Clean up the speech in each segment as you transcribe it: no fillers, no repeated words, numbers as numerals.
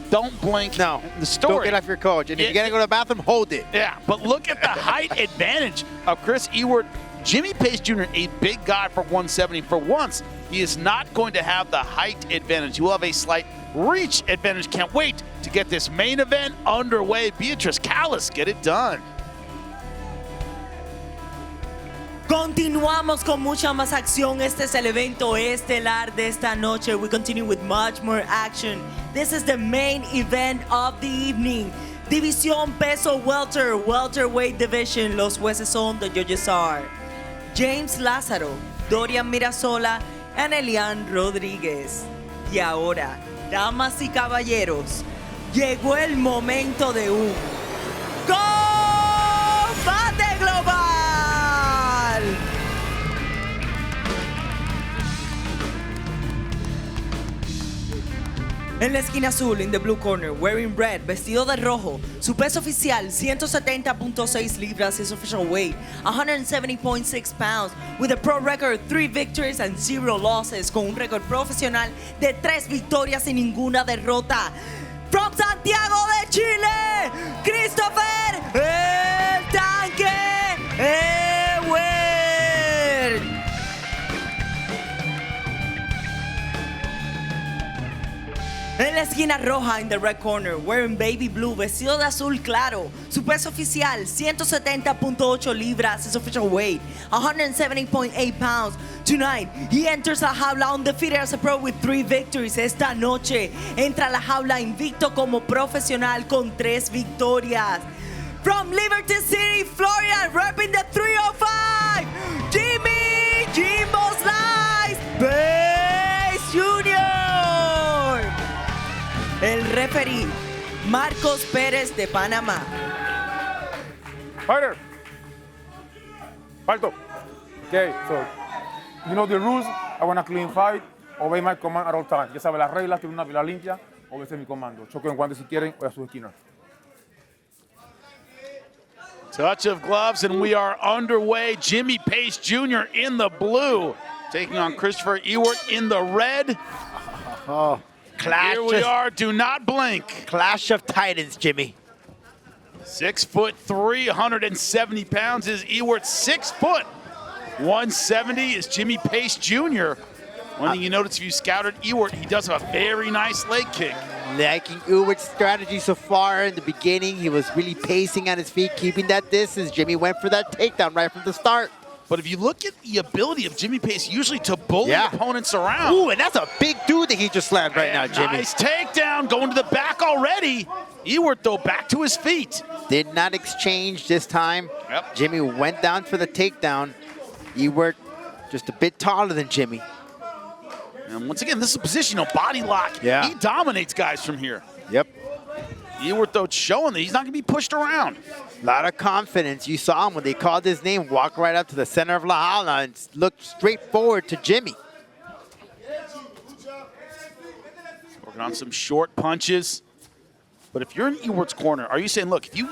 don't blink. No, the story. Don't get off your coach. And if you're going to go to the bathroom, hold it. Yeah, but look at the height advantage of Chris Ewart. Jimmy Pace Jr., a big guy for 170. For once, he is not going to have the height advantage. He will have a slight reach advantage. Can't wait to get this main event underway. Beatrice Callis, get it done. Continuamos con mucha más acción. Este es el evento estelar de esta noche. We continue with much more action. This is the main event of the evening. División peso welter, welterweight division. Los jueces son the judges are James Lázaro, Dorian Mirasola, and Elian Rodríguez. Y ahora, damas y caballeros, llegó el momento de un combate global. En la esquina azul, in the blue corner, wearing red, vestido de rojo, su peso oficial 170.6 libras, his official weight 170.6 pounds, with a pro record 3 victories and 0 losses, con un récord profesional de 3 victorias y ninguna derrota. From Santiago de Chile, Christopher el Tanque Ewert. En la esquina roja, in the red corner, wearing baby blue, vestido de azul claro, su peso oficial 170.8 libras, his official weight 170.8 pounds. Tonight, he enters la jaula undefeated as a pro with 3 victories. Esta noche entra a la jaula invicto como profesional con 3 victorias. From Liberty City, Florida, repping the 305, Jimmy Jimbo Slice Pace Jr. El referee, Marcos Pérez de Panamá. Fighter. Falto. Okay, so you know the rules. I want a clean fight. Obey my command at all times. Ya sabe las reglas, tiene una fila limpia. Obedece mi comando. Choquen guantes si quieren o a sus esquinas. Touch of gloves, and we are underway. Jimmy Pace Jr. in the blue, taking on Christopher Ewart in the red. Oh, Here we are. Do not blink. Clash of Titans, Jimmy. 6'3", 170 pounds is Ewart. 6 foot, 170 is Jimmy Pace Jr. One thing you notice if you scouted Ewart, he does have a very nice leg kick. Liking Ewart's strategy so far in the beginning. He was really pacing on his feet, keeping that distance. Jimmy went for that takedown right from the start. But if you look at the ability of Jimmy Pace usually to bully opponents around. Ooh, and that's a big dude that he just slammed right now, Jimmy. Nice takedown, going to the back already. Ewart, though, back to his feet. Did not exchange this time. Yep. Jimmy went down for the takedown. Ewart just a bit taller than Jimmy. And once again, this is a positional body lock. Yeah. He dominates guys from here. Yep. Ewart, though, showing that he's not going to be pushed around. A lot of confidence. You saw him when they called his name, walk right up to the center of La Jaula and look straight forward to Jimmy. Working on some short punches. But if you're in Ewart's corner, are you saying, look, if you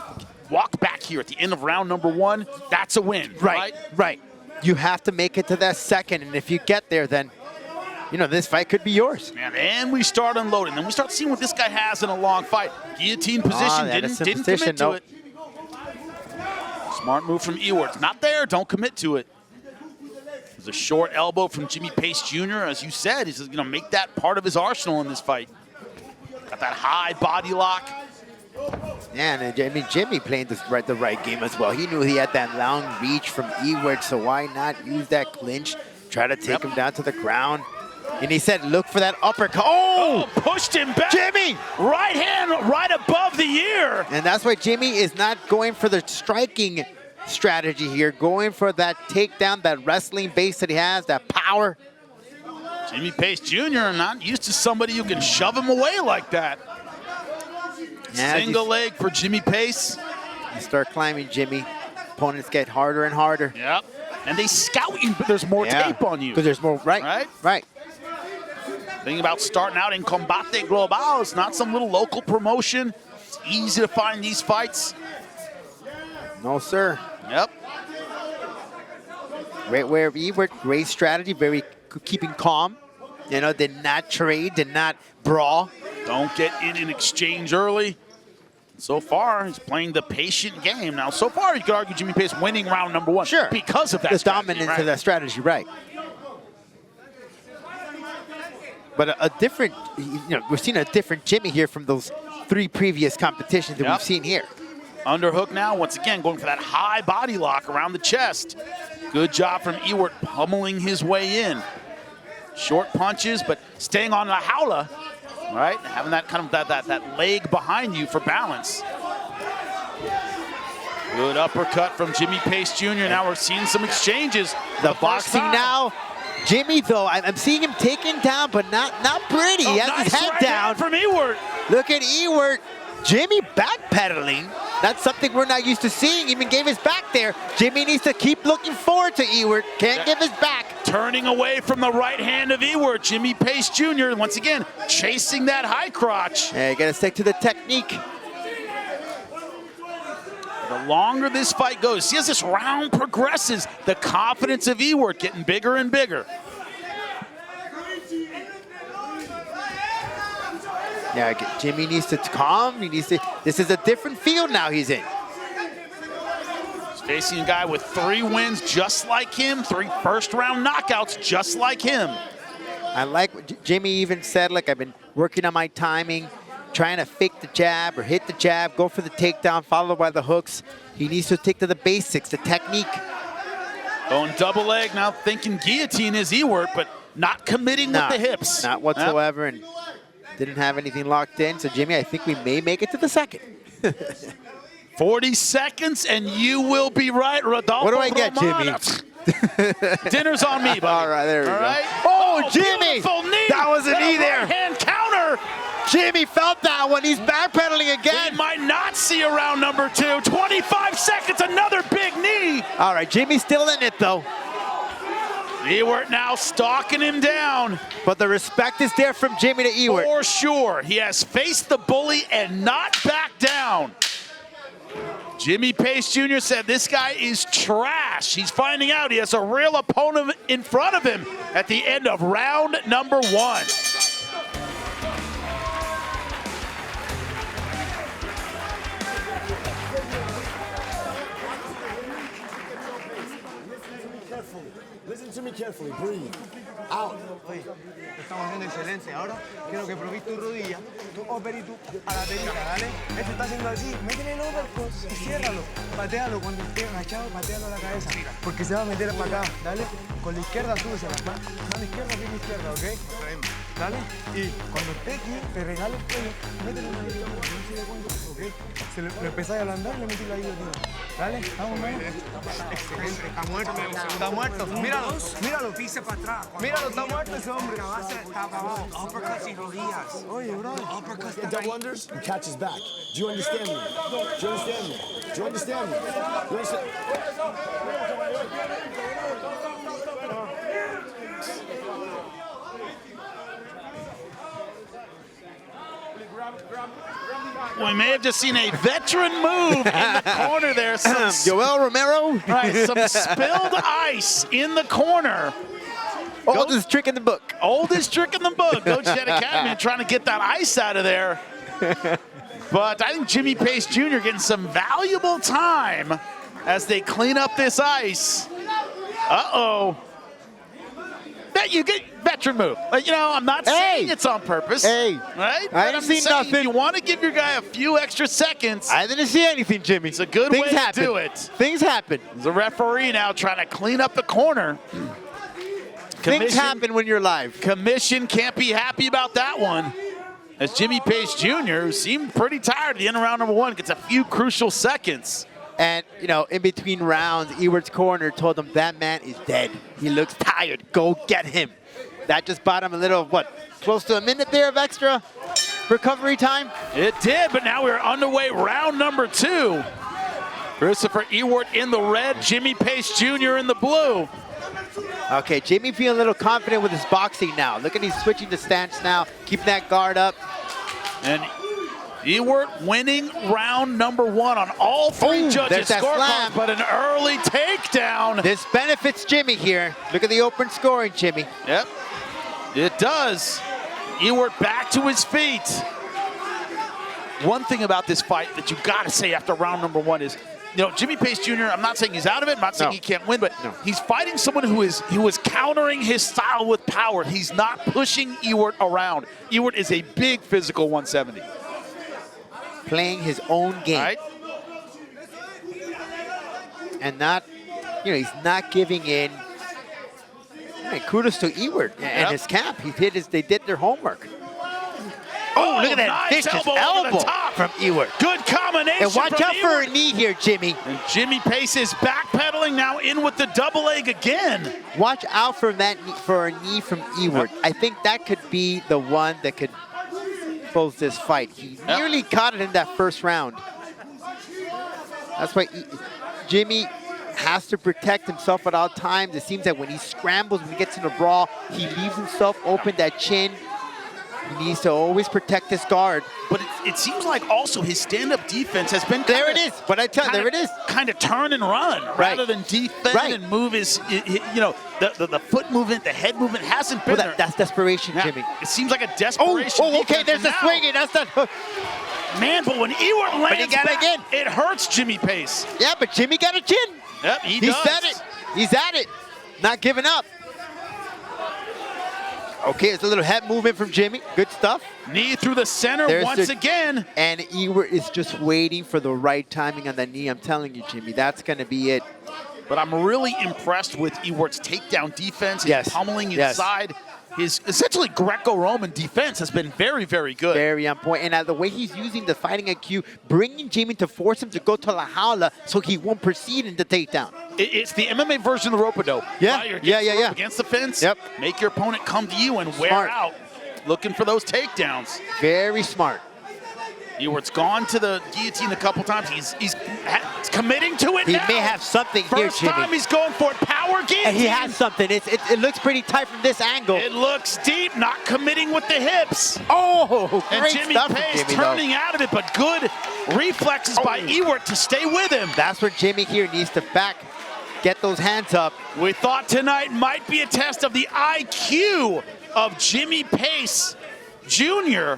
walk back here at the end of round number 1, that's a win, right? Right. You have to make it to that second, and if you get there, then, you know, this fight could be yours. Man, and we start unloading. Then we start seeing what this guy has in a long fight. Guillotine position, didn't commit to it. Smart move from Ewart. Not there, don't commit to it. There's a short elbow from Jimmy Pace Jr. As you said, he's going to make that part of his arsenal in this fight. Got that high body lock. Yeah, and I mean, Jimmy playing the right game as well. He knew he had that long reach from Ewart, so why not use that clinch, try to take him down to the ground. And he said, look for that uppercut. Oh! Pushed him back. Jimmy! Right hand right above the ear. And that's why Jimmy is not going for the striking strategy here, going for that takedown, that wrestling base that he has, that power. Jimmy Pace Jr. not used to somebody who can shove him away like that. Yeah, single leg for Jimmy Pace. You start climbing, Jimmy. Opponents get harder and harder. Yep. And they scout you, but there's more tape on you. Because there's more, right. Thing about starting out in Combate Global, it's not some little local promotion. It's easy to find these fights. No, sir. Yep. Great strategy, very keeping calm. You know, did not trade, did not brawl. Don't get in an exchange early. So far, he's playing the patient game. Now, so far, you could argue Jimmy Pace winning round number 1 Sure. because of that the strategy, dominance right? of that strategy, right? But a different, we've seen a different Jimmy here from those 3 previous competitions that we've seen here. Underhook now, once again, going for that high body lock around the chest. Good job from Ewart pummeling his way in. Short punches, but staying on the howler, right? Having that kind of that leg behind you for balance. Good uppercut from Jimmy Pace Jr. Now we're seeing some exchanges. The boxing now. Jimmy, though, I'm seeing him taken down, but not pretty. He has his head down. From Ewart. Look at Ewart. Jimmy backpedaling. That's something we're not used to seeing. Even gave his back there. Jimmy needs to keep looking forward to Ewart. Can't give his back. Turning away from the right hand of Ewart. Jimmy Pace Jr. once again chasing that high crotch. Yeah, you gotta stick to the technique. The longer this fight goes, see as this round progresses, the confidence of Ewart getting bigger and bigger. Yeah, Jimmy needs to calm. This is a different field now he's in. He's facing a guy with 3 wins just like him, 3 first-round knockouts just like him. I like what Jimmy even said, like, I've been working on my timing, trying to fake the jab or hit the jab, go for the takedown, followed by the hooks. He needs to stick to the basics, the technique. Going double leg, now thinking guillotine is Ewart, but not committing with the hips. Not whatsoever, and didn't have anything locked in. So, Jimmy, I think we may make it to the second. 40 seconds, and you will be right, Rodolfo. What do I get, Romano. Jimmy? Dinner's on me, buddy. All right, there we go. Right? Oh, Jimmy! Knee. That was a knee there. Hand counter. Jimmy felt that one. He's backpedaling again. We might not see a round number 2. 25 seconds, another big knee. All right, Jimmy's still in it, though. Ewart now stalking him down. But the respect is there from Jimmy to Ewart. For sure. He has faced the bully and not backed down. Jimmy Pace Jr. said this guy is trash. He's finding out he has a real opponent in front of him at the end of round number 1. Listen to me carefully. Breathe. Out. Oye, estamos haciendo excelencia. Ahora quiero que probes tu rodilla, tu upper y tu a la técnica, ¿dale? Este está haciendo así, métele el uppercut y ciérralo. Patealo cuando esté agachado, patealo a la cabeza. Porque se va a meter para acá, ¿dale? Con la izquierda súbesela. Mano izquierda, pierna izquierda, ¿ok? Dale. Y cuando esté aquí, te regalo el cuello, métele una guillotina, no se dé cuenta, ¿ok? Se lo empezáis a ablandar y le metí la guillotina. Dale, vamos, vamos. Excelente, está muerto. Está muerto. Míralo, míralo. Pise para atrás. Míralo, está muerto ese hombre. La base está acabado. Uppercuts y rodillas. Oye, bro. Uppercuts Get double unders and catch his back. Do you understand me? Do you understand me? Do you understand me? Do you understand? We may have just seen a veteran move in the corner there. Joel Romero. Right, some spilled ice in the corner. Oldest trick in the book. Oldest trick in the book. Coach Jet Academy trying to get that ice out of there. But I think Jimmy Pace Jr. getting some valuable time as they clean up this ice. Uh-oh. That you get veteran move. Like, I'm not saying it's on purpose. Hey. Right? I didn't see nothing. You want to give your guy a few extra seconds. I didn't see anything, Jimmy. It's a good Things way happen. to do it. Things happen. The referee now trying to clean up the corner. Things happen when you're live. Commission can't be happy about that one. As Jimmy Pace Jr., who seemed pretty tired at the end of round number 1, gets a few crucial seconds. And, in between rounds, Ewart's corner told him that man is dead. He looks tired. Go get him. That just bought him a little, close to a minute there of extra recovery time? It did, but now we're underway round number 2. Christopher Ewart in the red, Jimmy Pace Jr. in the blue. Okay, Jimmy feeling a little confident with his boxing now. Look at he's switching the stance now, keeping that guard up. And Ewart winning round number 1 on all 3 judges' scorecards, but an early takedown. This benefits Jimmy here. Look at the open scoring, Jimmy. Yep, it does. Ewart back to his feet. one thing about this fight that you got to say after round number 1 is, you know, Jimmy Pace Jr., I'm not saying he's out of it, I'm not saying he can't win, but he's fighting someone who is countering his style with power. He's not pushing Ewart around. Ewart is a big physical 170. Playing his own game. Right? And not, you know, he's not giving in. Hey, kudos to Ewart and his camp. They did their homework. Oh, look at that nice vicious elbow elbow top from Ewart. Good combination. And watch from out for Ewart. a knee here, Jimmy. And Jimmy Pace is backpedaling now in with the double leg again. Watch out for that for a knee from Ewart. I think that could be the one that could close this fight. He nearly caught it in that first round. That's why Jimmy has to protect himself at all times. It seems that when he scrambles, when he gets in a brawl, he leaves himself open, that chin. He needs to always protect his guard. But it seems like also his stand-up defense has been There it is. But I tell you, there it is. Kind of turn and run rather than defend and move his, you know, the foot movement, the head movement hasn't been there. That's desperation, Jimmy. It seems like a desperation. Oh, okay, there's the swinging. That's not. Man, but when Ewart lands he got it back, again. It hurts Jimmy Pace. Yeah, but Jimmy got a chin. Yep, he He does. said it. He's at it. Not giving up. Okay, it's a little head movement from Jimmy. Good stuff. Knee through the center once again. And Ewart is just waiting for the right timing on the knee. I'm telling you, Jimmy, that's going to be it. But I'm really impressed with Ewart's takedown defense. His pummeling inside. His essentially Greco-Roman defense has been very, very good. Very on point. And the way he's using the fighting IQ, bringing Jimmy to force him to go to la jaula so he won't proceed in the takedown. It's the MMA version of the rope-a-dope. Yeah, Rope against the fence. Yep. Make your opponent come to you and wear out. Looking for those takedowns. Very smart. Ewart's gone to the guillotine a couple times. He's committing to it He now. may have something here, First Jimmy. time he's going for it. Power guillotine. And he has something. It looks pretty tight from this angle. It looks deep, not committing with the hips. Oh, and great Jimmy stuff Pace from Jimmy, turning out of it, but good reflexes by Ewart to stay with him. That's where Jimmy here needs to get those hands up. We thought tonight might be a test of the IQ of Jimmy Pace Jr.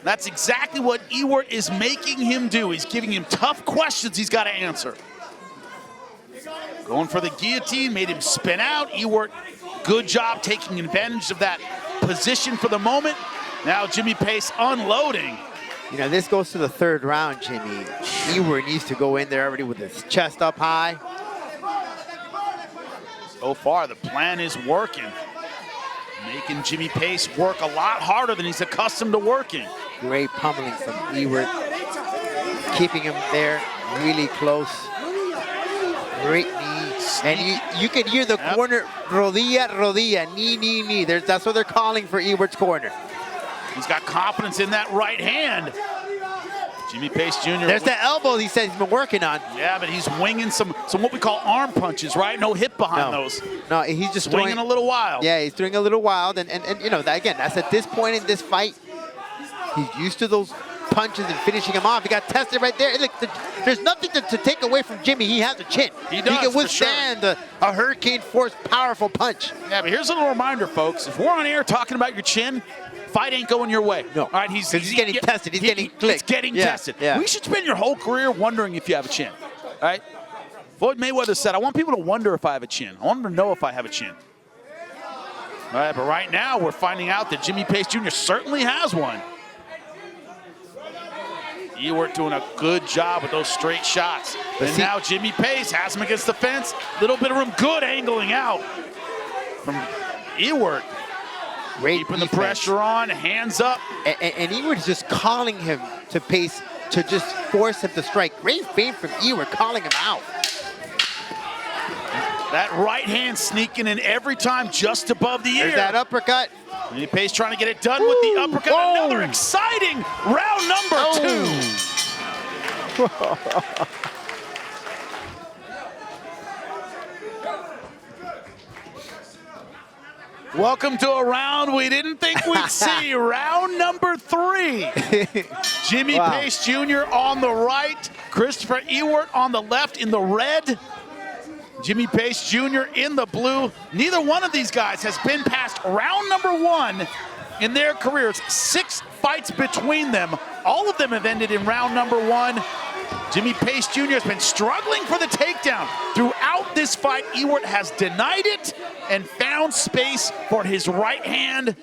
That's exactly what Ewart is making him do. He's giving him tough questions he's got to answer. Going for the guillotine, made him spin out. Ewart, good job taking advantage of that position for the moment. Now Jimmy Pace unloading. You know, this goes to the third round, Jimmy. Ewart needs to go in there already with his chest up high. So far, the plan is working. Making Jimmy Pace work a lot harder than he's accustomed to working. Great pummeling from Ewart. Keeping him there really close. Great knee. And you can hear the corner, rodilla, rodilla, knee, knee, knee. That's what they're calling for Ewart's corner. He's got confidence in that right hand. Jimmy Pace Jr. There's the elbow he said he's been working on. Yeah, but he's winging some what we call arm punches, right? No hip behind those. No, he's just swinging a little wild. Yeah, he's doing a little wild. And you know, again, that's at this point in this fight, he's used to those punches and finishing him off. He got tested right there. Look, there's nothing to take away from Jimmy. He has a chin. He does, He can withstand a hurricane force powerful punch. Yeah, but here's a little reminder, folks. If we're on air talking about your chin, fight ain't going your way. No. All right, he's getting tested. He's getting clicked. It's getting tested. Yeah. We should spend your whole career wondering if you have a chin. All right? Floyd Mayweather said, I want people to wonder if I have a chin. I want them to know if I have a chin. All right, but right now we're finding out that Jimmy Pace Jr. certainly has one. Ewart doing a good job with those straight shots. And now Jimmy Pace has him against the fence. Little bit of room. Good angling out from Ewart. Great Keeping the pressure on, hands up. And Ewart is just calling him to Pace to just force him to strike. Great feint from Ewart, calling him out. That right hand sneaking in every time just above the ear. There's that uppercut. Jimmy Pace trying to get it done with the uppercut. Whoa. Another exciting round number 2. Welcome to a round we didn't think we'd see. Round number 3. Jimmy Pace Jr. on the right. Christopher Ewart on the left in the red. Jimmy Pace Jr. in the blue. Neither one of these guys has been past round number 1 in their careers. 6 fights between them, all of them have ended in round number 1. Jimmy Pace Jr. has been struggling for the takedown. Throughout this fight, Ewart has denied it and found space for his right hand.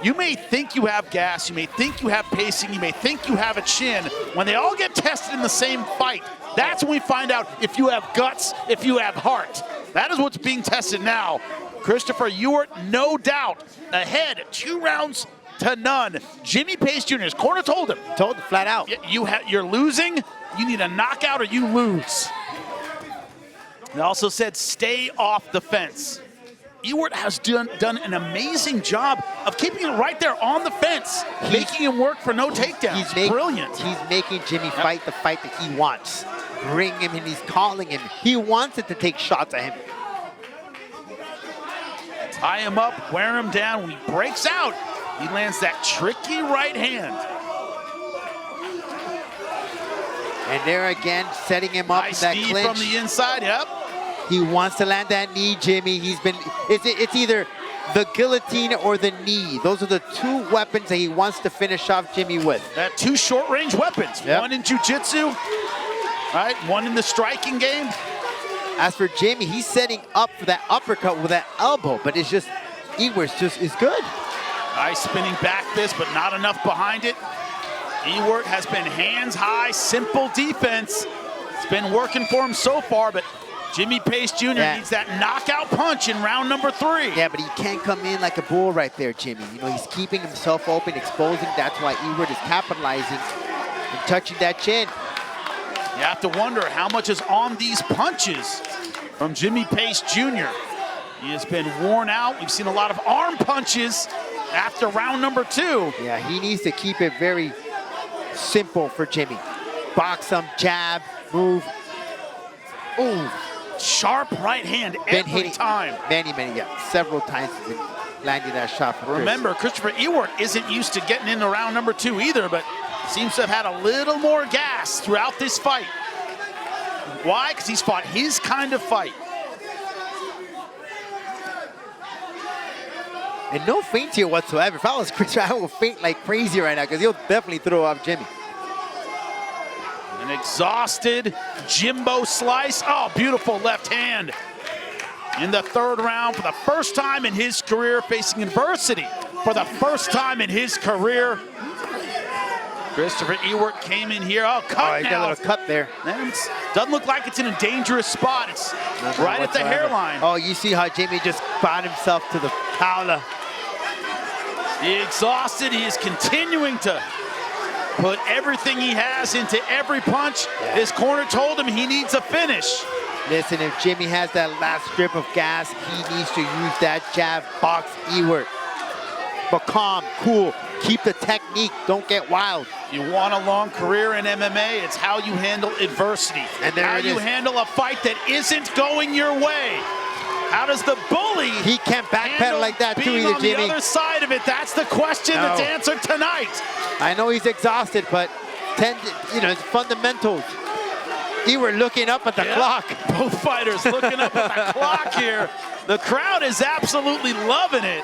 You may think you have gas, you may think you have pacing, you may think you have a chin. When they all get tested in the same fight, that's when we find out if you have guts, if you have heart. That is what's being tested now. Christopher Ewart, no doubt, ahead 2 rounds to none. Jimmy Pace Jr., his corner told him. Told him flat out. You're losing, you need a knockout or you lose. They also said stay off the fence. Ewart has done an amazing job of keeping it right there on the fence, making him work for no takedowns. Brilliant. He's making Jimmy fight the fight that he wants. Bring him in, he's calling him. He wants it to take shots at him. Tie him up, wear him down. When he breaks out, he lands that tricky right hand. And there again, setting him up Nice in that knee clinch. from the inside, yep. He wants to land that knee, Jimmy. It's either the guillotine or the knee. Those are the 2 weapons that he wants to finish off Jimmy with. That 2 short-range weapons. Yep. One in jiu-jitsu, right? One in the striking game. As for Jimmy, he's setting up for that uppercut with that elbow, but it's just, Ewart's just is good. Nice spinning back fist, but not enough behind it. Ewart has been hands high, simple defense. It's been working for him so far, but Jimmy Pace Jr. needs that knockout punch in round number 3. Yeah, but he can't come in like a bull right there, Jimmy. You know, he's keeping himself open, exposing. That's why Ewart is capitalizing and touching that chin. You have to wonder how much is on these punches from Jimmy Pace Jr. He has been worn out. We've seen a lot of arm punches after round number 2. Yeah, he needs to keep it very simple for Jimmy. Box him, jab, move. Ooh. Sharp right hand every time. Several times he's been landing that shot from Remember, Christopher Ewart isn't used to getting into round number 2 either, but seems to have had a little more gas throughout this fight. Why? Because he's fought his kind of fight. And no feints here whatsoever. If I was Chris, I would feint like crazy right now because he'll definitely throw off Jimmy. An exhausted Jimbo slice. Oh, beautiful left hand. In the 3rd round, for the first time in his career, facing adversity for the first time in his career. Christopher Ewart came in here. Oh, cut he now. got a little cut there. Doesn't look like it's in a dangerous spot. It's right at the hairline. Oh, you see how Jimmy just bought himself to the howler. He's exhausted. He is continuing to put everything he has into every punch. His corner told him he needs a finish. Listen, if Jimmy has that last strip of gas, he needs to use that jab, box Ewart. But calm, cool, keep the technique, don't get wild. You want a long career in MMA, it's how you handle adversity. And there how it you is. handle a fight that isn't going your way. How does the bully He can't backpedal like that too either, on Jimmy. the other side of it? That's the question that's answered tonight. I know he's exhausted, but it's fundamentals. Ewart looking up at the clock. Both fighters looking up at the clock here. The crowd is absolutely loving it.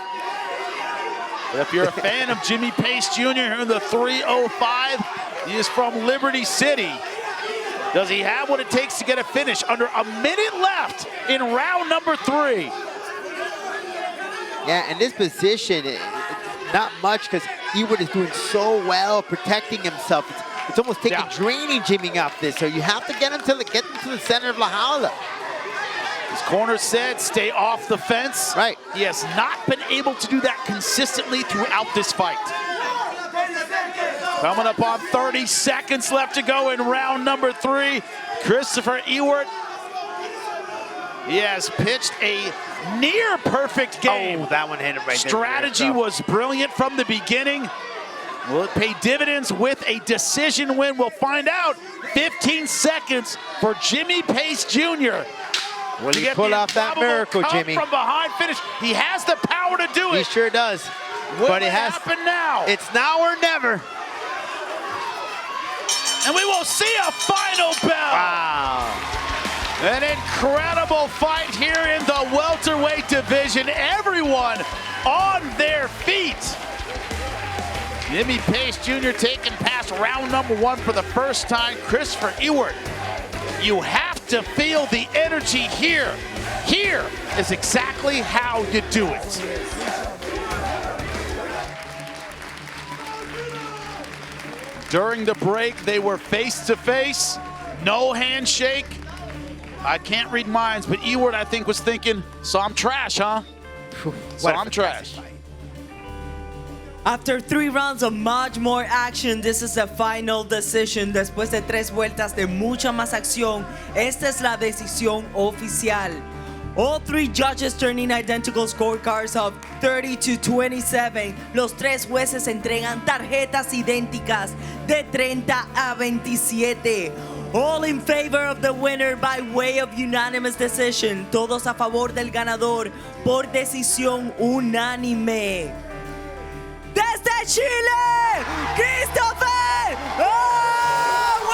But if you're a fan of Jimmy Pace Jr. here in the 305, he is from Liberty City. Does he have what it takes to get a finish? Under a minute left in round number 3. Yeah, in this position, not much because Ewart is doing so well protecting himself. It's almost draining Jimmy off this. So you have to get him to the center of La Jaula. His corner said stay off the fence. Right. He has not been able to do that consistently throughout this fight. Coming up on 30 seconds left to go in round number 3. Christopher Ewart. He has pitched a near perfect game. Oh, that one hit him right there. Strategy was brilliant from the beginning. Will it pay dividends with a decision win? We'll find out. 15 seconds for Jimmy Pace Jr. Will he pull off that miracle, Jimmy? From behind finish. He has the power to do it. He sure does. But it has happen now. It's now or never. And we will see a final bell. Wow. An incredible fight here in the welterweight division. Everyone on their feet. Jimmy Pace Jr. taking past round number 1 for the first time. Christopher Ewart, you have to feel the energy here. Here is exactly how you do it. During the break, they were face to face, no handshake. I can't read minds, but Ewart, I think, was thinking, so I'm trash, huh? So I'm trash. After 3 rounds of much more action, this is the final decision. Después de 3 vueltas de mucha más acción, esta es la decisión oficial. All 3 judges turning identical scorecards of 30-27. Los 3 jueces entregan tarjetas idénticas de 30 a 27. All in favor of the winner by way of unanimous decision. Todos a favor del ganador por decisión unánime. Desde Chile, Christopher Ewart!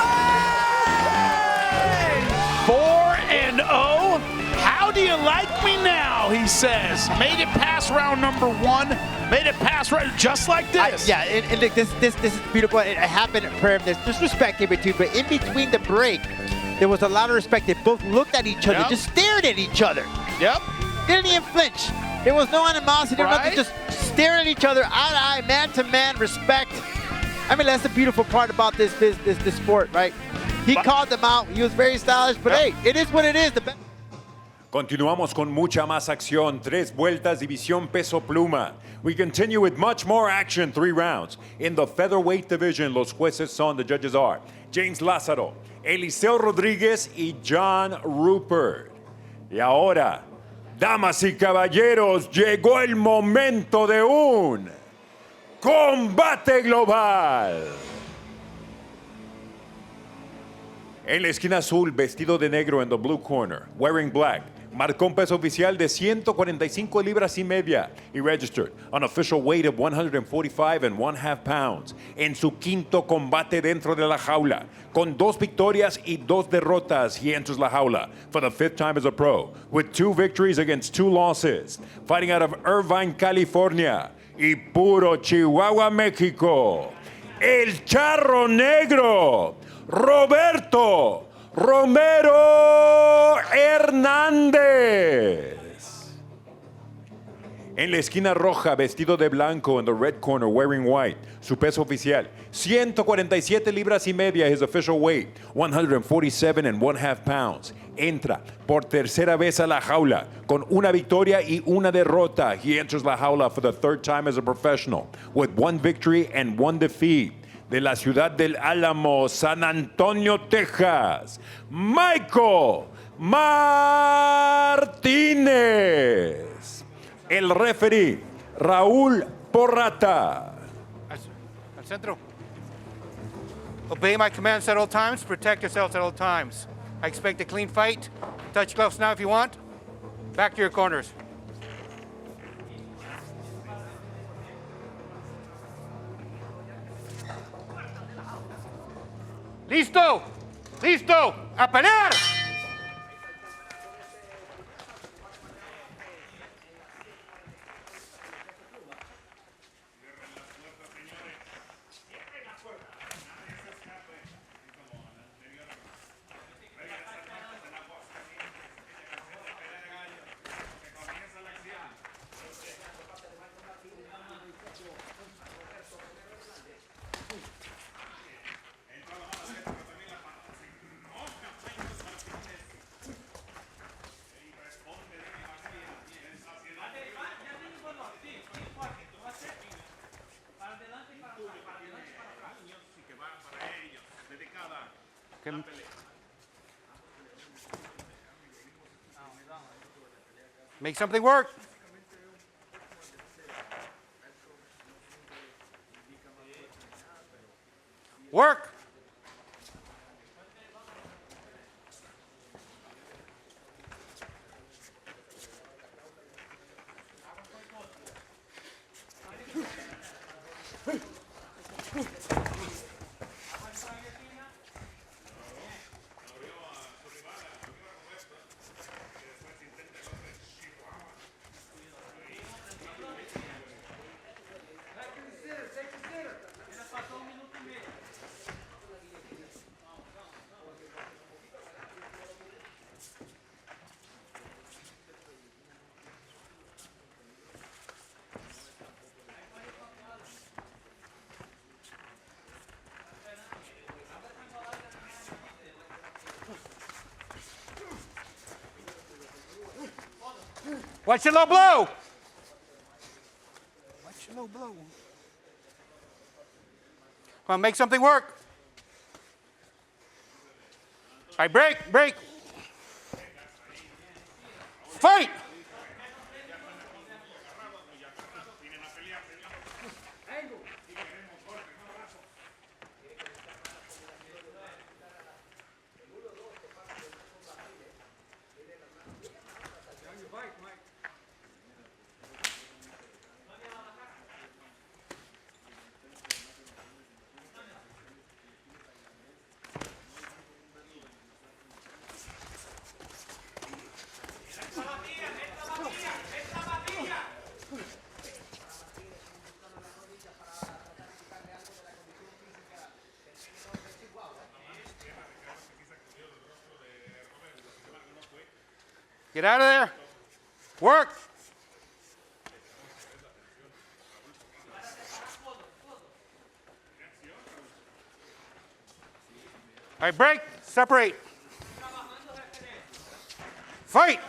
4-0. How do you like me now? He says. Made it past round number 1. Made it past round just like this. And look, this is beautiful. It happened for him. There's respect in between, but in between the break, there was a lot of respect. They both looked at each other, just stared at each other. Yep. Didn't even flinch. There was no animosity. There was nothing. Just staring at each other, eye to eye, man to man, respect. I mean, that's the beautiful part about this sport, right? He called them out. He was very stylish, but hey, it is what it is. Continuamos con mucha más acción. 3 vueltas, división peso pluma. We continue with much more action, 3 rounds. In the featherweight division, los jueces son, the judges are James Lázaro, Eliseo Rodríguez y John Rupert. Y ahora, damas y caballeros, llegó el momento de un combate global. En la esquina azul, vestido de negro en the blue corner, wearing black, marcó un peso oficial de 145 libras y media y registered an official weight of 145.5 pounds en su quinto combate dentro de la jaula. Con 2 victorias y 2 derrotas, he enters la jaula for the 5th time as a pro, with 2 victories against 2 losses. Fighting out of Irvine, California y Puro, Chihuahua, México, el Charro Negro, Roberto Romero Hernández. En la esquina roja, vestido de blanco, in the red corner, wearing white, su peso oficial, 147 libras y media, his official weight, 147.5 pounds. Entra por tercera vez a la jaula, con una victoria y una derrota. He enters la jaula for the 3rd time as a professional, with 1 victory and 1 defeat. De la ciudad del Álamo, San Antonio, Texas, Michael Martínez. El referee, Raúl Porrata. Al centro. Obey my commands at all times. Protect yourselves at all times. I expect a clean fight. Touch gloves now if you want. Back to your corners. ¡Listo! ¡Listo! ¡A pelear! Make something work. Work. Watch your low blow. Watch your low blow. Come on, make something work. All right, break. Fight! Get out of there. Work. All right, break. Separate. Fight.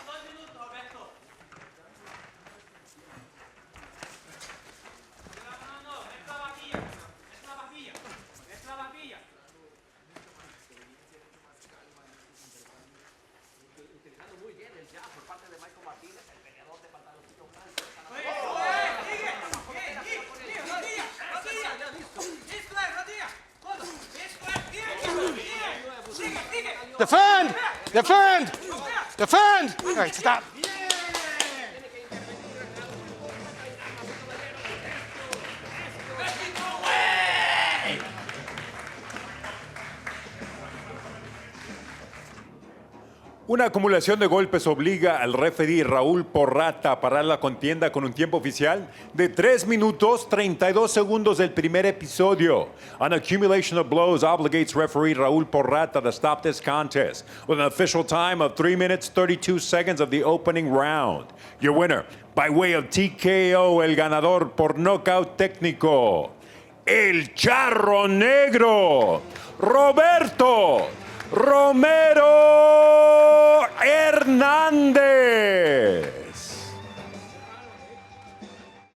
Defend! Defend! Defend! All right, stop. Una acumulación de golpes obliga al referee Raúl Porrata a parar la contienda con un tiempo oficial de 3 minutos 32 segundos del primer episodio. An accumulation of blows obligates referee Raúl Porrata to stop this contest with an official time of 3 minutes 32 seconds of the opening round. Your winner, by way of TKO, el ganador por nocaut técnico, el Charro Negro, Roberto Romero Hernández.